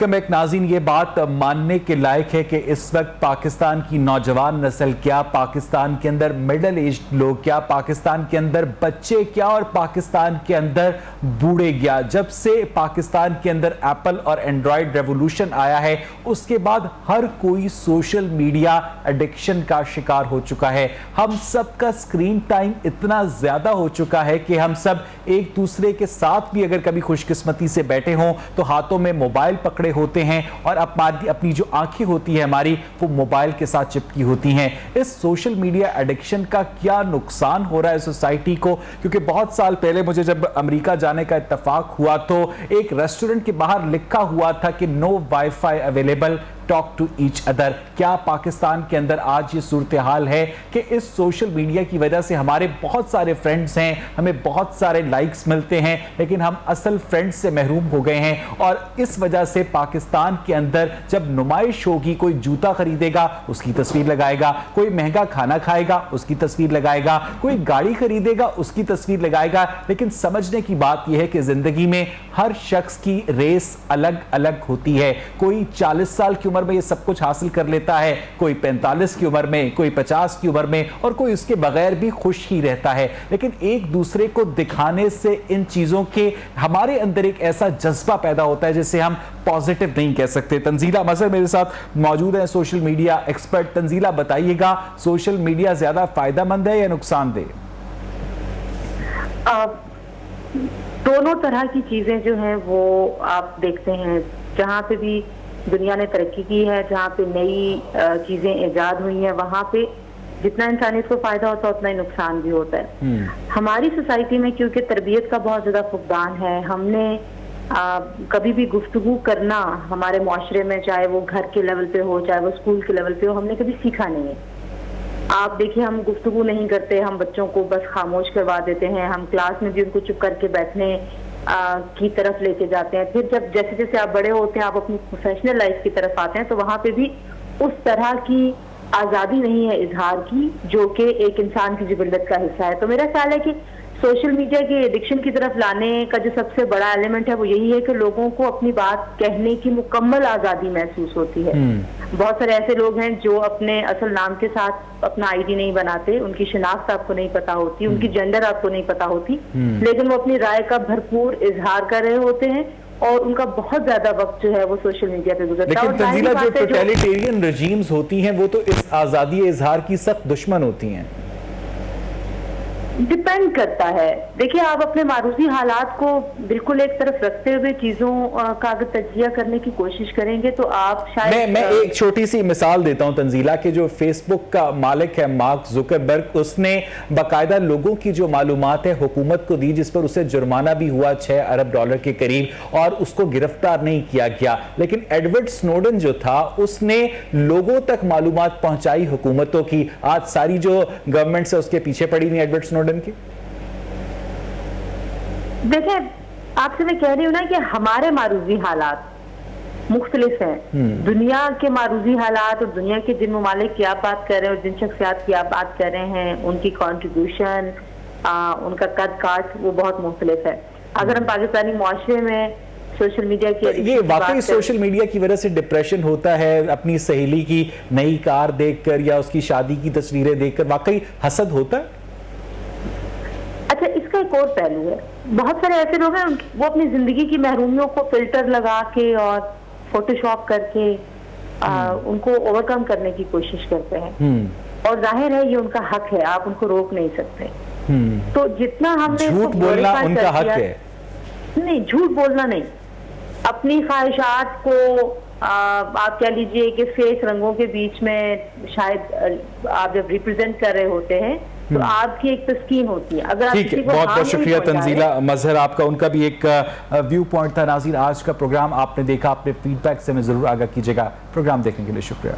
एक नाज़रीन, ये बात मानने के लायक है कि इस वक्त पाकिस्तान की नौजवान नस्ल क्या, पाकिस्तान के अंदर मिडिल एज लोग क्या, पाकिस्तान के अंदर बच्चे क्या और पाकिस्तान के अंदर बूढ़े क्या, जब से पाकिस्तान के अंदर एप्पल और एंड्रॉयड रेवोल्यूशन आया है उसके बाद हर कोई सोशल मीडिया एडिक्शन का शिकार हो चुका है। हम सब का स्क्रीन टाइम इतना ज्यादा हो चुका है कि हम सब एक दूसरे के साथ भी अगर कभी खुशकिस्मती से बैठे हों तो हाथों में मोबाइल पकड़े होते हैं और अपनी जो आंखें होती है हमारी वो मोबाइल के साथ चिपकी होती हैं। इस सोशल मीडिया एडिक्शन का क्या नुकसान हो रहा है सोसाइटी को? क्योंकि बहुत साल पहले मुझे जब अमेरिका जाने का इत्तेफाक हुआ तो एक रेस्टोरेंट के बाहर लिखा हुआ था कि no wifi available, talk to each other. क्या पाकिस्तान के अंदर आज ये सूरत हाल है कि इस सोशल मीडिया की वजह से हमारे बहुत सारे फ्रेंड्स हैं, हमें बहुत सारे लाइक्स मिलते हैं, लेकिन हम असल फ्रेंड्स से महरूम हो गए हैं और इस वजह से पाकिस्तान के अंदर जब नुमाइश होगी, कोई जूता खरीदेगा उसकी तस्वीर लगाएगा, कोई महंगा खाना खाएगा उसकी तस्वीर लगाएगा, कोई गाड़ी खरीदेगा उसकी तस्वीर लगाएगा। लेकिन समझने की बात यह है कि जिंदगी में हर शख्स की रेस अलग अलग होती है। कोई 40 साल की उम्र में ये सब कुछ हासिल कर लेता है, कोई 45 की उम्र में, कोई 50 की उम्र में और कोई उसके बगैर भी खुश ही रहता है। लेकिन एक दूसरे को दिखाने से इन चीजों के हमारे अंदर एक ऐसा जज्बा पैदा होता है जिसे हम पॉजिटिव नहीं कह सकते। तंजीला मजहर मेरे साथ मौजूद है, सोशल मीडिया एक्सपर्ट। तंजीला, बताइएगा सोशल मीडिया ज्यादा फायदेमंद है या नुकसानदेह? दोनों तरह की चीजें जो हैं वो आप देखते हैं, जहां पे भी दुनिया ने तरक्की की है, जहाँ पे नई चीजें ईजाद हुई हैं, वहाँ पे जितना इंसानियत को फायदा होता है उतना ही नुकसान भी होता है। हमारी सोसाइटी में क्योंकि तरबियत का बहुत ज्यादा फुकदान है, हमने कभी भी गुफ्तगू करना हमारे मुआशरे में, चाहे वो घर के लेवल पे हो चाहे वो स्कूल के लेवल पे हो, हमने कभी सीखा नहीं है। आप देखिए, हम गुफ्तगू नहीं करते, हम बच्चों को बस खामोश करवा देते हैं, हम क्लास में भी उनको चुप करके बैठने की तरफ लेके जाते हैं। फिर जब जैसे जैसे आप बड़े होते हैं, आप अपनी प्रोफेशनल लाइफ की तरफ आते हैं, तो वहां पे भी उस तरह की आजादी नहीं है इजहार की जो कि एक इंसान की जिबल्लत का हिस्सा है। तो मेरा ख्याल है कि सोशल मीडिया के एडिक्शन की तरफ लाने का जो सबसे बड़ा एलिमेंट है वो यही है कि लोगों को अपनी बात कहने की मुकम्मल आज़ादी महसूस होती है। बहुत सारे ऐसे लोग हैं जो अपने असल नाम के साथ अपना आईडी नहीं बनाते, उनकी शिनाख्त आपको नहीं पता होती, उनकी जेंडर आपको नहीं पता होती, लेकिन वो अपनी राय का भरपूर इजहार कर रहे होते हैं और उनका बहुत ज्यादा वक्त जो है वो सोशल मीडिया पे गुजरता है। लेकिन तंजीला, जो टोटलिटेरियन रजीम्स होती हैं वो तो इस आज़ादी इजहार की सख्त दुश्मन होती हैं। डिपेंड करता है। देखिए, आप अपने मारूजी हालात को बिल्कुल एक तरफ रखते हुए चीजों का अगर तजिया करने की कोशिश करेंगे तो आप शायद मैं एक छोटी सी मिसाल देता हूं तंजीला, के जो फेसबुक का मालिक है मार्क जुकरबर्ग, उसने बाकायदा लोगों की जो मालूमात है हुकूमत को दी, जिस पर उसे जुर्माना भी हुआ $6 अरब के करीब, और उसको गिरफ्तार नहीं किया गया। लेकिन एडवर्ड स्नोडन जो था उसने लोगों तक मालूमात पहुंचाई हुकूमतों की। आज सारी जो गवर्नमेंट है उसके पीछे पड़ी नहीं एडवर्ड स्नोडन की। देखिए, आपसे मैं कह रही हूँ ना कि हमारे मारूजी हालात मुख्तलिफ हैं। दुनिया के मारूजी हालात और दुनिया के जिन ममालिक की आप बात कर रहे हैं और जिन शख्सियात की आप बात कर रहे हैं, उनकी कॉन्ट्रीब्यूशन, उनका कद काट वो बहुत मुख्तलिफ है। अगर हम पाकिस्तानी मुआशरे में सोशल मीडिया की ये वाकई सोशल मीडिया की वजह से डिप्रेशन होता है, अपनी सहेली की नई कार देखकर या उसकी शादी की तस्वीरें देखकर वाकई हसद होता है। अच्छा, इसका एक और पहलू है। बहुत सारे ऐसे लोग हैं वो अपनी जिंदगी की महरूमियों को फिल्टर लगा के और फोटोशॉप करके उनको ओवरकम करने की कोशिश करते हैं, और जाहिर है ये उनका हक है, आप उनको रोक नहीं सकते। तो जितना हमने झूठ बोलना उनका हक है, नहीं झूठ बोलना नहीं, अपनी ख्वाहिशात को आप कह लीजिए कि फेस रंगों के बीच में शायद आप जब रिप्रेजेंट कर रहे होते हैं तो आपकी एक तस्कीन होती है। अगर ठीक है, बहुत बहुत शुक्रिया तंजीला मजहर, आपका उनका भी एक व्यू पॉइंट था। नाज़रीन, आज का प्रोग्राम आपने देखा, अपने फीडबैक से हमें जरूर आगाह कीजिएगा। प्रोग्राम देखने के लिए शुक्रिया।